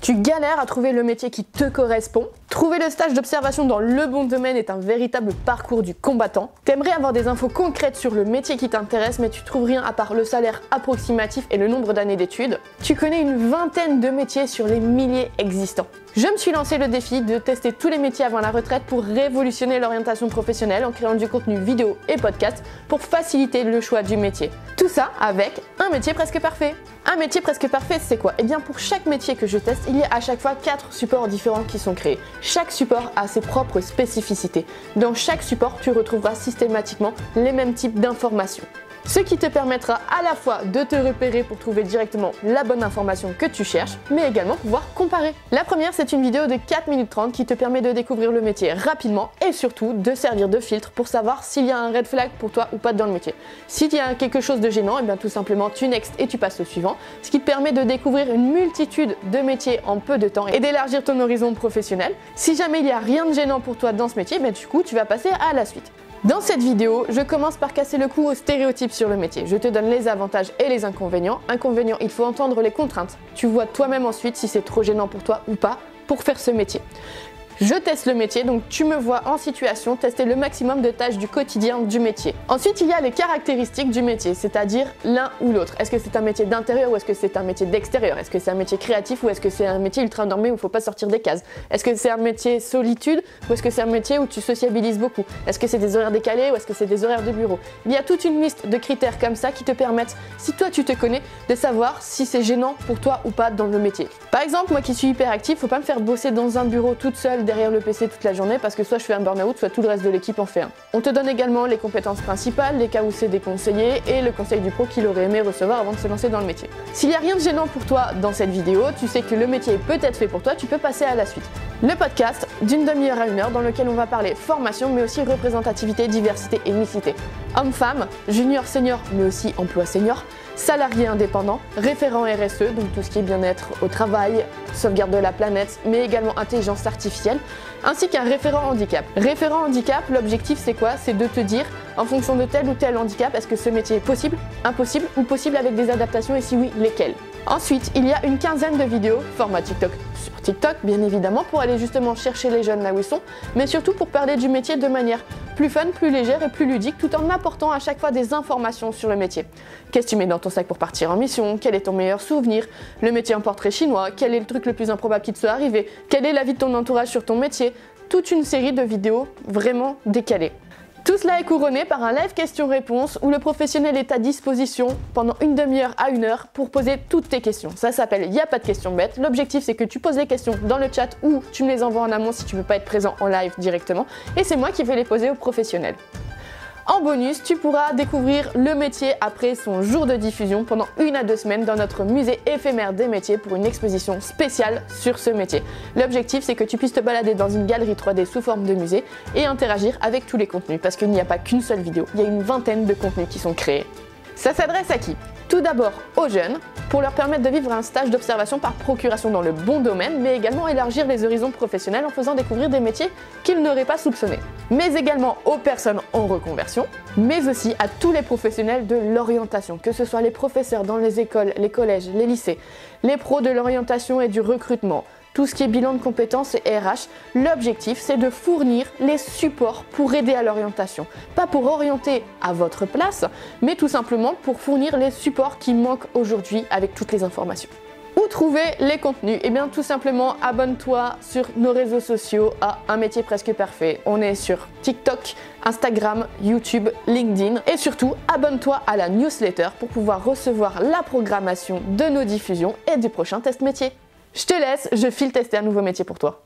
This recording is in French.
Tu galères à trouver le métier qui te correspond. Trouver le stage d'observation dans le bon domaine est un véritable parcours du combattant. T'aimerais avoir des infos concrètes sur le métier qui t'intéresse, mais tu trouves rien à part le salaire approximatif et le nombre d'années d'études. Tu connais une vingtaine de métiers sur les milliers existants. Je me suis lancé le défi de tester tous les métiers avant la retraite pour révolutionner l'orientation professionnelle en créant du contenu vidéo et podcast pour faciliter le choix du métier. Tout ça avec un métier presque parfait. Un métier presque parfait, c'est quoi? Eh bien, pour chaque métier que je teste, il y a à chaque fois 4 supports différents qui sont créés. Chaque support a ses propres spécificités. Dans chaque support, tu retrouveras systématiquement les mêmes types d'informations. Ce qui te permettra à la fois de te repérer pour trouver directement la bonne information que tu cherches, mais également pouvoir comparer. La première, c'est une vidéo de 4 minutes 30 qui te permet de découvrir le métier rapidement et surtout de servir de filtre pour savoir s'il y a un red flag pour toi ou pas dans le métier. S'il y a quelque chose de gênant, et bien tout simplement tu next et tu passes au suivant, ce qui te permet de découvrir une multitude de métiers en peu de temps et d'élargir ton horizon professionnel. Si jamais il n'y a rien de gênant pour toi dans ce métier, bien du coup tu vas passer à la suite. Dans cette vidéo, je commence par casser le cou aux stéréotypes sur le métier. Je te donne les avantages et les inconvénients. Inconvénients, il faut entendre les contraintes. Tu vois toi-même ensuite si c'est trop gênant pour toi ou pas pour faire ce métier. Je teste le métier, donc tu me vois en situation tester le maximum de tâches du quotidien du métier. Ensuite, il y a les caractéristiques du métier, c'est-à-dire l'un ou l'autre. Est-ce que c'est un métier d'intérieur ou est-ce que c'est un métier d'extérieur? Est-ce que c'est un métier créatif ou est-ce que c'est un métier ultra normé où il ne faut pas sortir des cases? Est-ce que c'est un métier solitude ou est-ce que c'est un métier où tu sociabilises beaucoup? Est-ce que c'est des horaires décalés ou est-ce que c'est des horaires de bureau? Il y a toute une liste de critères comme ça qui te permettent, si toi tu te connais, de savoir si c'est gênant pour toi ou pas dans le métier. Par exemple, moi qui suis hyper active, faut pas me faire bosser dans un bureau toute seule derrière le PC toute la journée parce que soit je fais un burn-out, soit tout le reste de l'équipe en fait un. On te donne également les compétences principales, les cas où c'est déconseillé et le conseil du pro qu'il aurait aimé recevoir avant de se lancer dans le métier. S'il n'y a rien de gênant pour toi dans cette vidéo, tu sais que le métier est peut-être fait pour toi, tu peux passer à la suite. Le podcast d'une demi-heure à 1 heure dans lequel on va parler formation mais aussi représentativité, diversité et mixité. Homme-femme, junior, senior mais aussi emploi senior, salarié indépendant, référent RSE, donc tout ce qui est bien-être au travail, sauvegarde de la planète, mais également intelligence artificielle, ainsi qu'un référent handicap. Référent handicap, l'objectif c'est quoi? C'est de te dire, en fonction de tel ou tel handicap, est-ce que ce métier est possible, impossible ou possible avec des adaptations et si oui, lesquelles? Ensuite, il y a une quinzaine de vidéos, format TikTok sur TikTok bien évidemment, pour aller justement chercher les jeunes là où ils sont, mais surtout pour parler du métier de manière plus fun, plus légère et plus ludique, tout en apportant à chaque fois des informations sur le métier. Qu'est-ce que tu mets dans ton sac pour partir en mission? Quel est ton meilleur souvenir? Le métier en portrait chinois? Quel est le truc le plus improbable qui te soit arrivé? Quel est l'avis de ton entourage sur ton métier? Toute une série de vidéos vraiment décalées. Tout cela est couronné par un live questions-réponses où le professionnel est à disposition pendant une demi-heure à 1 heure pour poser toutes tes questions. Ça s'appelle Y a pas de questions bêtes. L'objectif c'est que tu poses les questions dans le chat ou tu me les envoies en amont si tu ne veux pas être présent en live directement. Et c'est moi qui vais les poser au professionnel. En bonus, tu pourras découvrir le métier après son jour de diffusion pendant 1 à 2 semaines dans notre musée éphémère des métiers pour une exposition spéciale sur ce métier. L'objectif, c'est que tu puisses te balader dans une galerie 3D sous forme de musée et interagir avec tous les contenus parce qu'il n'y a pas qu'une seule vidéo, il y a une vingtaine de contenus qui sont créés. Ça s'adresse à qui? Tout d'abord aux jeunes, pour leur permettre de vivre un stage d'observation par procuration dans le bon domaine, mais également élargir les horizons professionnels en faisant découvrir des métiers qu'ils n'auraient pas soupçonnés. Mais également aux personnes en reconversion, mais aussi à tous les professionnels de l'orientation, que ce soit les professeurs dans les écoles, les collèges, les lycées, les pros de l'orientation et du recrutement, tout ce qui est bilan de compétences et RH, l'objectif c'est de fournir les supports pour aider à l'orientation. Pas pour orienter à votre place, mais tout simplement pour fournir les supports qui manquent aujourd'hui avec toutes les informations. Où trouver les contenus? Eh bien tout simplement abonne-toi sur nos réseaux sociaux à Un métier presque parfait. On est sur TikTok, Instagram, YouTube, LinkedIn et surtout abonne-toi à la newsletter pour pouvoir recevoir la programmation de nos diffusions et du prochain test métier. Je te laisse, je file tester un nouveau métier pour toi.